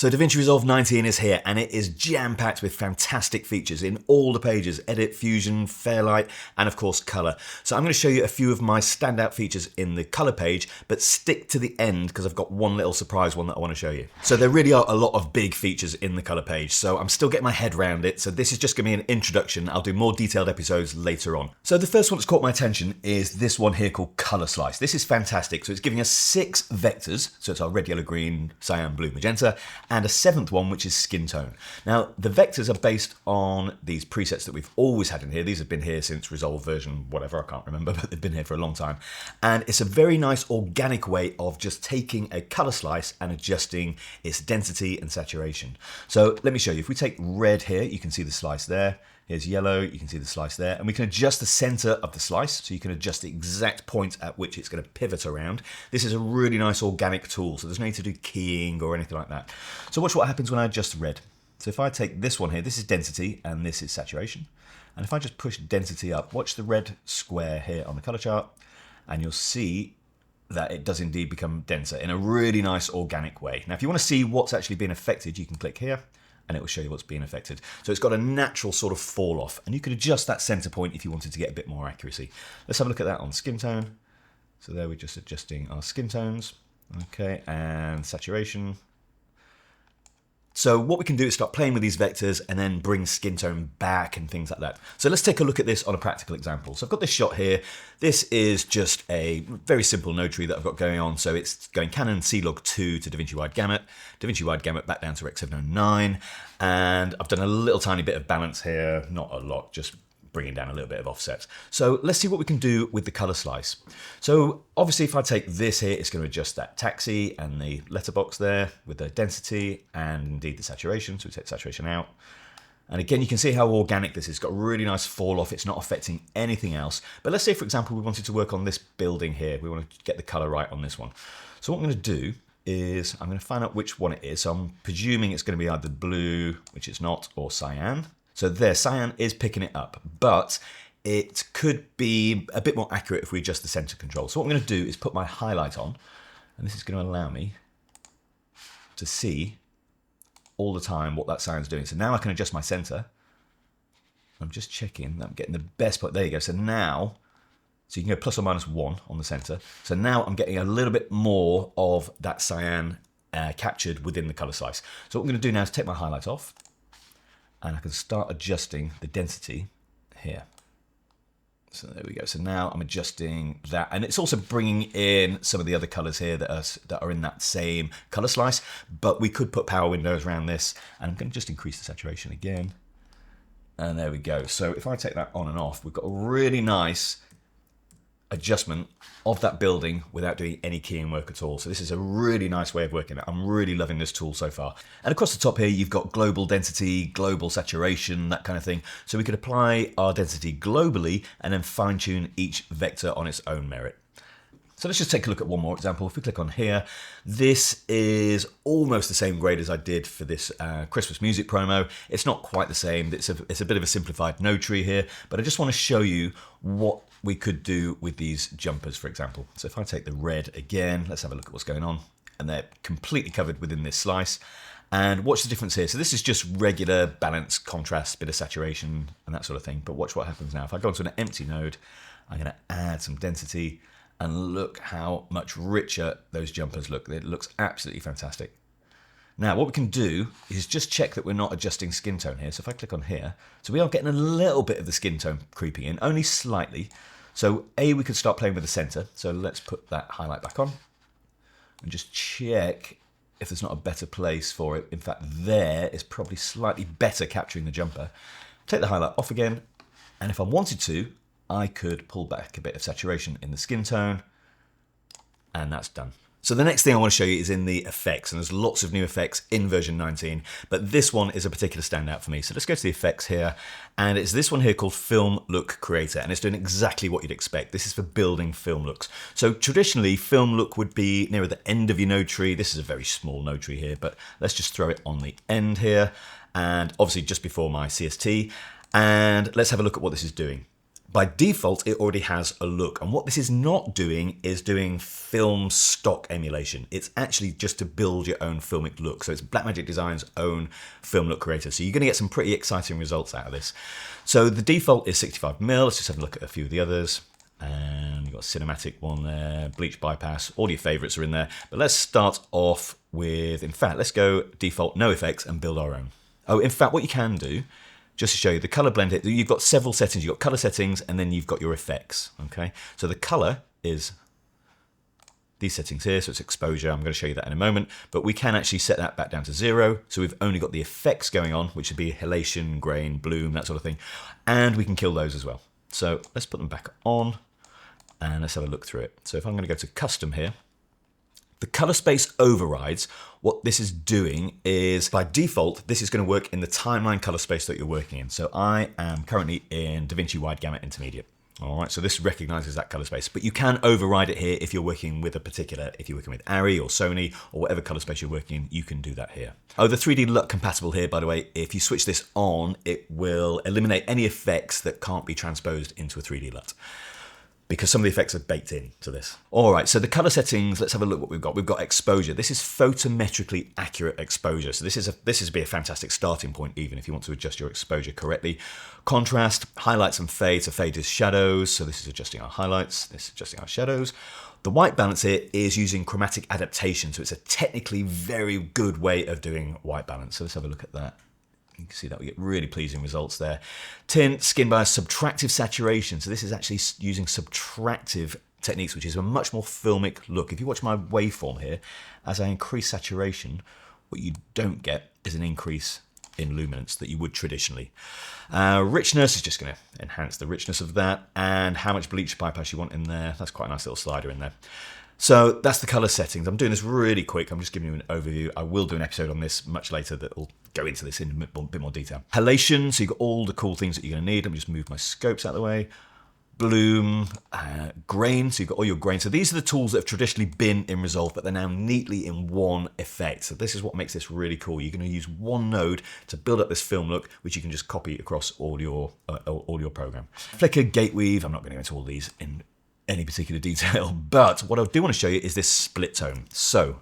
So DaVinci Resolve 19 is here, and it is jam-packed with fantastic features in all the pages: edit, fusion, fairlight, and of course color. So I'm going to show you a few of my standout features in the color page, but stick to the end because I've got one little surprise one that I want to show you. So there really are a lot of big features in the color page, so I'm still getting my head around it. So this is just going to be an introduction. I'll do more detailed episodes later on. So the first one that's caught my attention is this one here called Color Slice. This is fantastic. So it's giving us 6 vectors. So it's our red, yellow, green, cyan, blue, magenta, and a 7th one, which is skin tone. Now, the vectors are based on these presets that we've always had in here. These have been here since Resolve version, whatever, I can't remember, but they've been here for a long time. And it's a very nice organic way of just taking a color slice and adjusting its density and saturation. So let me show you. If we take red here, you can see the slice there. Here's yellow, you can see the slice there, and we can adjust the center of the slice, so you can adjust the exact point at which it's going to pivot around. This is a really nice organic tool, so there's no need to do keying or anything like that. So watch what happens when I adjust red. So if I take this one here, this is density and this is saturation, and if I just push density up, watch the red square here on the color chart, and you'll see that it does indeed become denser in a really nice organic way. Now if you want to see what's actually being affected, you can click here, and it will show you what's being affected. So it's got a natural sort of fall off, and you could adjust that center point if you wanted to get a bit more accuracy. Let's have a look at that on skin tone. So there we're just adjusting our skin tones, okay, and saturation. So what we can do is start playing with these vectors and then bring skin tone back and things like that. So let's take a look at this on a practical example. So I've got this shot here. This is just a very simple node tree that I've got going on. So it's going Canon C-Log2 to DaVinci Wide Gamut, DaVinci Wide Gamut back down to Rec. 709. And I've done a little tiny bit of balance here, not a lot, just bringing down a little bit of offset. So let's see what we can do with the color slice. So obviously if I take this here, it's going to adjust that taxi and the letterbox there with the density and indeed the saturation. So we take saturation out. And again, you can see how organic this is. It's got a really nice fall off. It's not affecting anything else. But let's say, for example, we wanted to work on this building here. We want to get the color right on this one. So what I'm going to do is I'm going to find out which one it is. So I'm presuming it's going to be either blue, which it's not, or cyan. So there, cyan is picking it up, but it could be a bit more accurate if we adjust the center control. So what I'm going to do is put my highlight on, and this is going to allow me to see all the time what that cyan's doing. So now I can adjust my center. I'm just checking that I'm getting the best point. There you go. So now, so you can go plus or minus 1 on the center. So now I'm getting a little bit more of that cyan captured within the color slice. So what I'm going to do now is take my highlight off, and I can start adjusting the density here. So there we go. So now I'm adjusting that, and it's also bringing in some of the other colors here that are in that same color slice, but we could put power windows around this, and I'm going to just increase the saturation again. And there we go. So if I take that on and off, we've got a really nice adjustment of that building without doing any keying work at all. So this is a really nice way of working it. I'm really loving this tool so far. And across the top here, you've got global density, global saturation, that kind of thing. So we could apply our density globally and then fine tune each vector on its own merit. So let's just take a look at one more example. If we click on here, this is almost the same grade as I did for this Christmas music promo. It's not quite the same. It's a bit of a simplified node tree here, but I just want to show you what we could do with these jumpers, for example. So if I take the red again, let's have a look at what's going on. And they're completely covered within this slice. And watch the difference here. So this is just regular balance, contrast, bit of saturation, and that sort of thing. But watch what happens now. If I go into an empty node, I'm going to add some density, and look how much richer those jumpers look. It looks absolutely fantastic. Now, what we can do is just check that we're not adjusting skin tone here. So if I click on here, so we are getting a little bit of the skin tone creeping in, only slightly. So we could start playing with the center. So let's put that highlight back on and just check if there's not a better place for it. In fact, there is probably slightly better capturing the jumper. Take the highlight off again. And if I wanted to, I could pull back a bit of saturation in the skin tone, and that's done. So the next thing I want to show you is in the effects, and there's lots of new effects in version 19, but this one is a particular standout for me. So let's go to the effects here, and it's this one here called Film Look Creator, and it's doing exactly what you'd expect. This is for building film looks. So traditionally, film look would be near the end of your node tree. This is a very small node tree here, but let's just throw it on the end here, and obviously just before my CST, and let's have a look at what this is doing. By default, it already has a look. And what this is not doing is doing film stock emulation. It's actually just to build your own filmic look. So it's Blackmagic Design's own film look creator. So you're going to get some pretty exciting results out of this. So the default is 65mm. Let's just have a look at a few of the others. And you've got a cinematic one there, bleach bypass, all your favorites are in there. But let's start off with, in fact, let's go default, no effects, and build our own. Oh, in fact, what you can do, just to show you the color blend, you've got several settings. You've got color settings, and then you've got your effects, okay? So the color is these settings here, so it's exposure. I'm going to show you that in a moment, but we can actually set that back down to 0. So we've only got the effects going on, which would be halation, grain, bloom, that sort of thing. And we can kill those as well. So let's put them back on. And let's have a look through it. So if I'm going to go to custom here, the color space overrides. What this is doing is, by default, this is going to work in the timeline color space that you're working in. So I am currently in DaVinci Wide Gamut Intermediate. All right, so this recognizes that color space, but you can override it here if you're working with a particular, if you're working with Arri or Sony or whatever color space you're working in, you can do that here. Oh, the 3D LUT compatible here, by the way, if you switch this on, it will eliminate any effects that can't be transposed into a 3D LUT, because some of the effects are baked in to this. All right, so the color settings, let's have a look what we've got. We've got exposure. This is photometrically accurate exposure. So this is be a fantastic starting point, even if you want to adjust your exposure correctly. Contrast, highlights and fade. So fade is shadows. So this is adjusting our highlights. This is adjusting our shadows. The white balance here is using chromatic adaptation. So it's a technically very good way of doing white balance. So let's have a look at that. You can see that we get really pleasing results there. Tint, skin bias, subtractive saturation. So this is actually using subtractive techniques, which is a much more filmic look. If you watch my waveform here, as I increase saturation, what you don't get is an increase in luminance that you would traditionally. Richness is just going to enhance the richness of that, and how much bleach bypass you want in there. That's quite a nice little slider in there. So that's the color settings. I'm doing this really quick. I'm just giving you an overview. I will do an episode on this much later that will go into this in a bit more detail. Halation, so you've got all the cool things that you're going to need. Let me just move my scopes out of the way. Bloom, grain, so you've got all your grain. So these are the tools that have traditionally been in Resolve, but they're now neatly in one effect. So this is what makes this really cool. You're going to use one node to build up this film look, which you can just copy across all your program. Flicker, gate weave, I'm not going to go into all these in any particular detail, but what I do want to show you is this split tone. So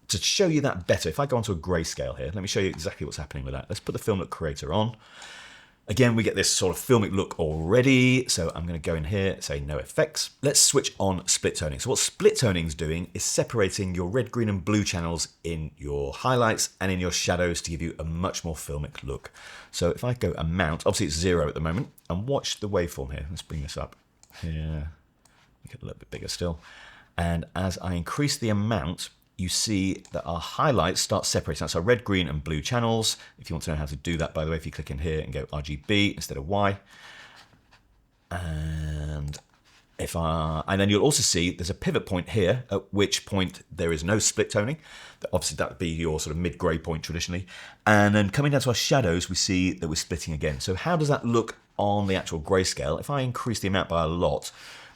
to show you that better, if I go onto a grayscale here, let me show you exactly what's happening with that. Let's put the film look creator on. Again, we get this sort of filmic look already. So I'm going to go in here, say no effects. Let's switch on split toning. So what split toning is doing is separating your red, green and blue channels in your highlights and in your shadows to give you a much more filmic look. So if I go amount, obviously it's 0 at the moment, and watch the waveform here. Let's bring this up here. Make it a little bit bigger still. And as I increase the amount, you see that our highlights start separating. That's our red, green, and blue channels. If you want to know how to do that, by the way, if you click in here and go RGB instead of Y. And then you'll also see there's a pivot point here, at which point there is no split toning. Obviously, that would be your sort of mid-gray point traditionally. And then coming down to our shadows, we see that we're splitting again. So how does that look on the actual grayscale? If I increase the amount by a lot,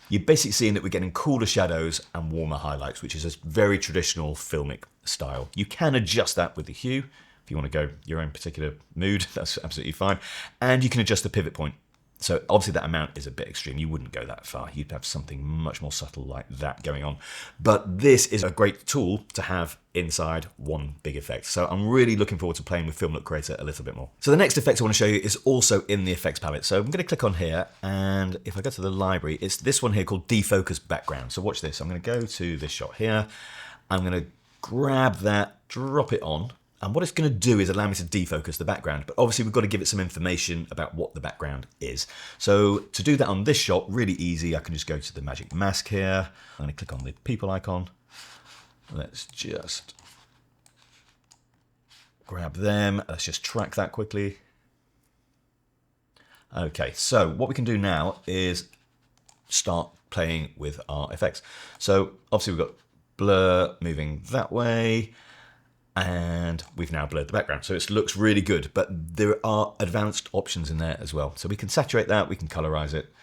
you're basically seeing that we're getting cooler shadows and warmer highlights, which is a very traditional filmic style. You can adjust that with the hue. If you want to go your own particular mood, that's absolutely fine. And you can adjust the pivot point. So obviously that amount is a bit extreme. You wouldn't go that far. You'd have something much more subtle like that going on. But this is a great tool to have inside one big effect. So I'm really looking forward to playing with Film Look Creator a little bit more. So the next effect I want to show you is also in the effects palette. So I'm going to click on here, and if I go to the library, it's this one here called Defocus Background. So watch this. I'm going to go to this shot here. I'm going to grab that, drop it on. And what it's going to do is allow me to defocus the background, but obviously we've got to give it some information about what the background is. So to do that on this shot, really easy, I can just go to the magic mask here. I'm going to click on the people icon. Let's just grab them. Let's just track that quickly. Okay, so what we can do now is start playing with our effects. So obviously we've got blur moving that way. And we've now blurred the background. So it looks really good, but there are advanced options in there as well. So we can saturate that, we can colorize it.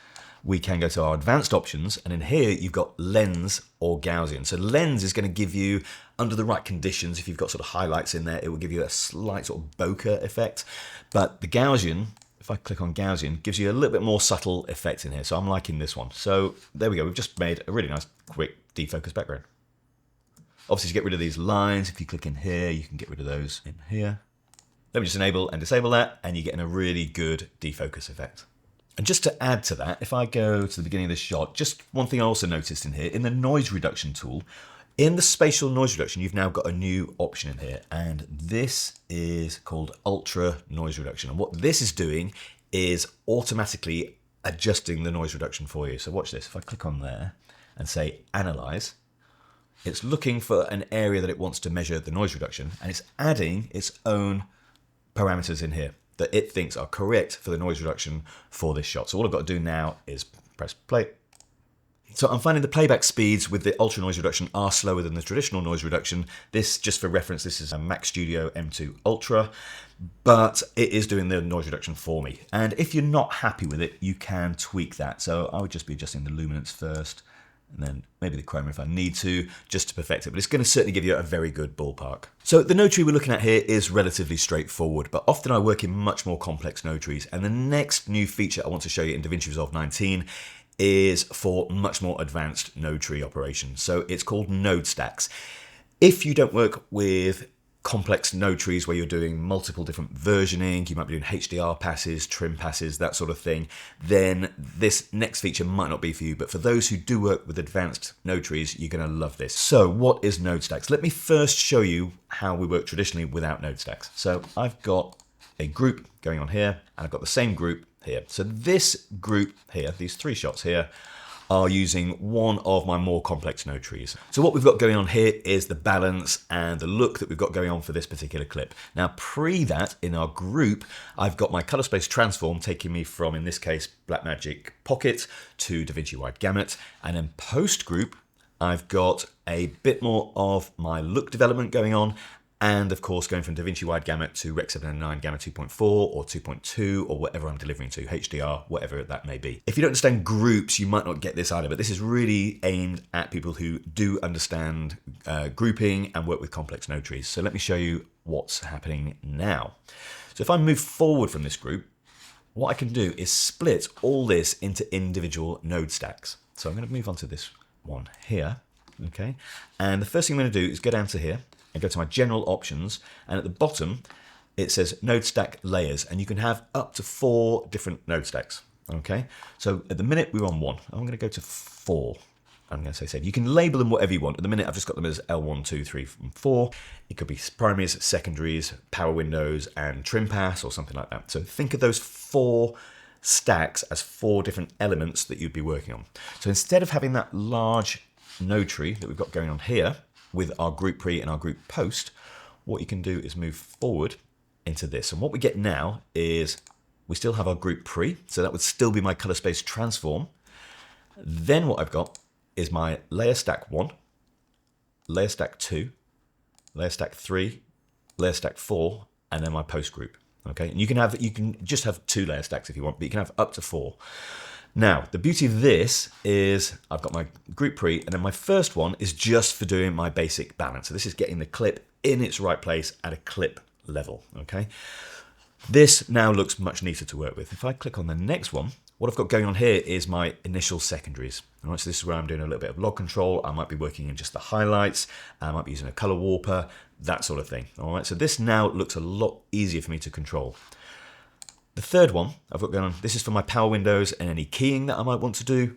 We can go to our advanced options, and in here you've got lens or Gaussian. So lens is going to give you, under the right conditions, if you've got sort of highlights in there, it will give you a slight sort of bokeh effect. But the Gaussian, if I click on Gaussian, gives you a little bit more subtle effect in here. So I'm liking this one. So there we go. We've just made a really nice, quick defocus background. Obviously, to get rid of these lines, if you click in here, you can get rid of those in here. Let me just enable and disable that, and you're getting a really good defocus effect. And just to add to that, if I go to the beginning of this shot, just one thing I also noticed in here, in the noise reduction tool, in the spatial noise reduction, you've now got a new option in here, and this is called Ultra Noise Reduction. And what this is doing is automatically adjusting the noise reduction for you. So watch this. If I click on there and say Analyze, it's looking for an area that it wants to measure the noise reduction, and it's adding its own parameters in here that it thinks are correct for the noise reduction for this shot. So all I've got to do now is press play. So I'm finding the playback speeds with the ultra noise reduction are slower than the traditional noise reduction. This, just for reference, this is a Mac Studio M2 Ultra, but it is doing the noise reduction for me. And if you're not happy with it, you can tweak that. So I would just be adjusting the luminance first, and then maybe the chroma if I need to, just to perfect it. But it's going to certainly give you a very good ballpark. So the node tree we're looking at here is relatively straightforward, but often I work in much more complex node trees. And the next new feature I want to show you in DaVinci Resolve 19 is for much more advanced node tree operations. So it's called node stacks. If you don't work with complex node trees where you're doing multiple different versioning, you might be doing HDR passes, trim passes, that sort of thing, then this next feature might not be for you. But for those who do work with advanced node trees, you're going to love this. So what is node stacks? Let me first show you how we work traditionally without node stacks. So I've got a group going on here, and I've got the same group here. So this group here, these three shots here, are using one of my more complex node trees. So what we've got going on here is the balance and the look that we've got going on for this particular clip. Now, pre that, in our group, I've got my color space transform taking me from, in this case, Blackmagic Pocket to DaVinci Wide Gamut. And then post group, I've got a bit more of my look development going on, and of course going from DaVinci Wide Gamut to Rec 709 Gamma 2.4 or 2.2 or whatever I'm delivering to, HDR, whatever that may be. If you don't understand groups, you might not get this either, but this is really aimed at people who do understand grouping and work with complex node trees. So let me show you what's happening now. So if I move forward from this group, what I can do is split all this into individual node stacks. So I'm going to move on to this one here, okay? And the first thing I'm going to do is go down to here and go to my general options, and at the bottom it says node stack layers, and you can have up to 4 different node stacks. Okay, so at the minute we're on 1. I'm going to go to 4. I'm going to say save. You can label them whatever you want. At the minute I've just got them as L1, 2, 3, and 4. It could be primaries, secondaries, power windows, and trim pass or something like that. So think of those 4 stacks as 4 different elements that you'd be working on. So instead of having that large node tree that we've got going on here with our group pre and our group post, what you can do is move forward into this. And what we get now is we still have our group pre, so that would still be my color space transform. Then what I've got is my layer stack 1, layer stack 2, layer stack 3, layer stack 4, and then my post group. Okay, and you can just have 2 layer stacks if you want, but you can have up to 4. Now, the beauty of this is I've got my group pre, and then my first one is just for doing my basic balance. So this is getting the clip in its right place at a clip level, okay? This now looks much neater to work with. If I click on the next one, what I've got going on here is my initial secondaries. All right, so this is where I'm doing a little bit of log control. I might be working in just the highlights. I might be using a color warper, that sort of thing. All right, so this now looks a lot easier for me to control. The third one I've got going on, this is for my power windows and any keying that I might want to do.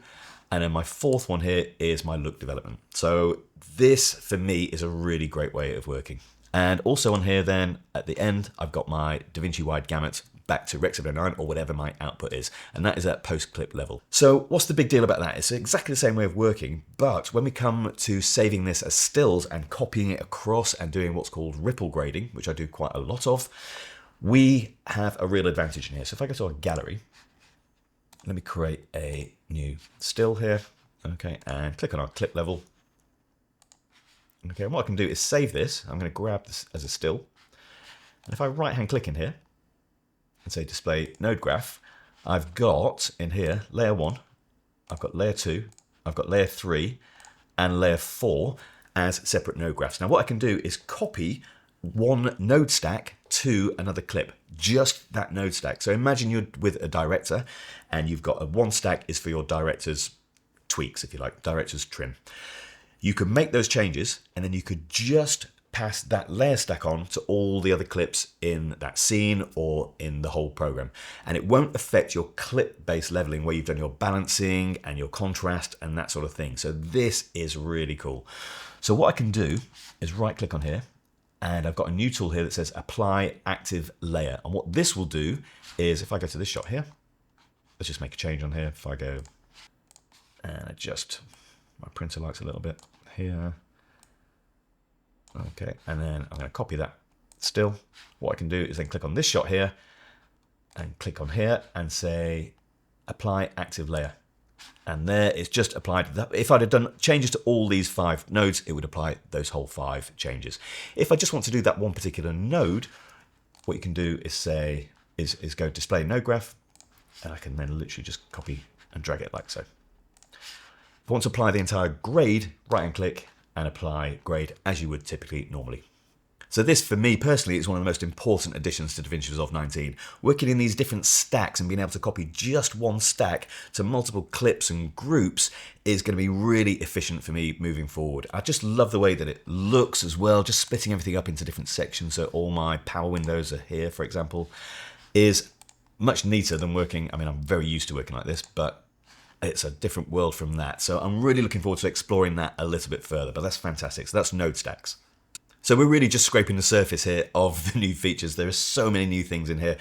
And then my fourth one here is my look development. So this, for me, is a really great way of working. And also on here then, at the end, I've got my DaVinci Wide Gamut back to Rec 709 or whatever my output is. And that is at post-clip level. So what's the big deal about that? It's exactly the same way of working, but when we come to saving this as stills and copying it across and doing what's called ripple grading, which I do quite a lot of, we have a real advantage in here. So if I go to our gallery, let me create a new still here, okay, and click on our clip level. Okay, and what I can do is save this. I'm going to grab this as a still. And if I right-hand click in here and say display node graph, I've got in here layer 1, I've got layer 2, I've got layer 3, and layer 4 as separate node graphs. Now what I can do is copy one node stack to another clip, just that node stack. So imagine you're with a director and you've got one stack is for your director's tweaks, if you like, director's trim. You could make those changes and then you could just pass that layer stack on to all the other clips in that scene or in the whole program. And it won't affect your clip-based leveling where you've done your balancing and your contrast and that sort of thing. So this is really cool. So what I can do is right click on here, and I've got a new tool here that says apply active layer. And what this will do is, if I go to this shot here, let's just make a change on here. If I go and adjust my printer lights a little bit here. Okay, and then I'm going to copy that still. What I can do is then click on this shot here and click on here and say apply active layer. And there it's just applied that. If I'd have done changes to all these 5 nodes, it would apply those whole 5 changes. If I just want to do that one particular node, what you can do is say, is go display node graph, and I can then literally just copy and drag it like so. If I want to apply the entire grade, right hand click and apply grade as you would typically normally. So this, for me personally, is one of the most important additions to DaVinci Resolve 19. Working in these different stacks and being able to copy just one stack to multiple clips and groups is going to be really efficient for me moving forward. I just love the way that it looks as well, just splitting everything up into different sections. So all my power windows are here, for example, is much neater than working. I mean, I'm very used to working like this, but it's a different world from that. So I'm really looking forward to exploring that a little bit further, but that's fantastic. So that's node stacks. So we're really just scraping the surface here of the new features. There are so many new things in here.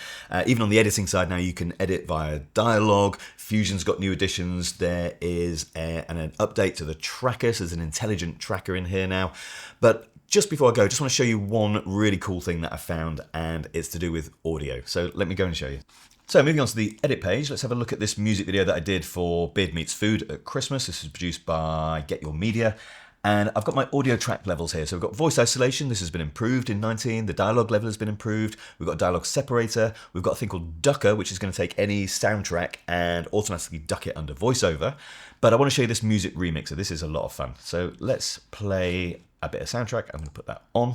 Even on the editing side now, you can edit via dialogue. Fusion's got new additions. There is an update to the tracker. So there's an intelligent tracker in here now. But just before I go, I just want to show you one really cool thing that I found, and it's to do with audio. So let me go and show you. So moving on to the edit page, let's have a look at this music video that I did for Beard Meets Food at Christmas. This is produced by Get Your Media. And I've got my audio track levels here. So we've got voice isolation. This has been improved in 19. The dialogue level has been improved. We've got a dialogue separator. We've got a thing called Ducker, which is going to take any soundtrack and automatically duck it under voiceover. But I want to show you this music remixer. This is a lot of fun. So let's play a bit of soundtrack. I'm going to put that on.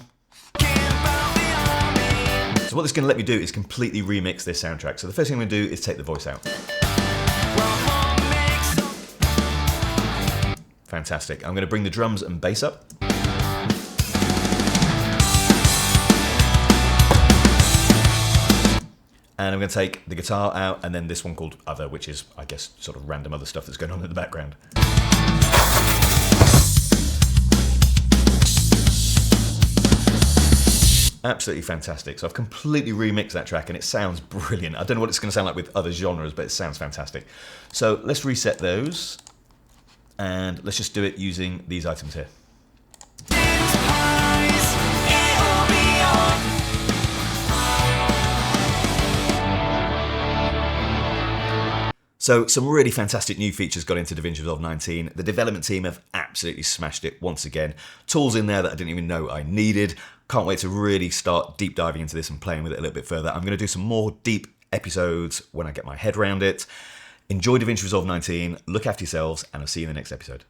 So what this is going to let me do is completely remix this soundtrack. So the first thing I'm going to do is take the voice out. Fantastic. I'm going to bring the drums and bass up. And I'm going to take the guitar out, and then this one called Other, which is, I guess, sort of random other stuff that's going on in the background. Absolutely fantastic. So I've completely remixed that track and it sounds brilliant. I don't know what it's going to sound like with other genres, but it sounds fantastic. So let's reset those. And let's just do it using these items here. So some really fantastic new features got into DaVinci Resolve 19. The development team have absolutely smashed it once again. Tools in there that I didn't even know I needed. Can't wait to really start deep diving into this and playing with it a little bit further. I'm going to do some more deep episodes when I get my head around it. Enjoy DaVinci Resolve 19, look after yourselves, and I'll see you in the next episode.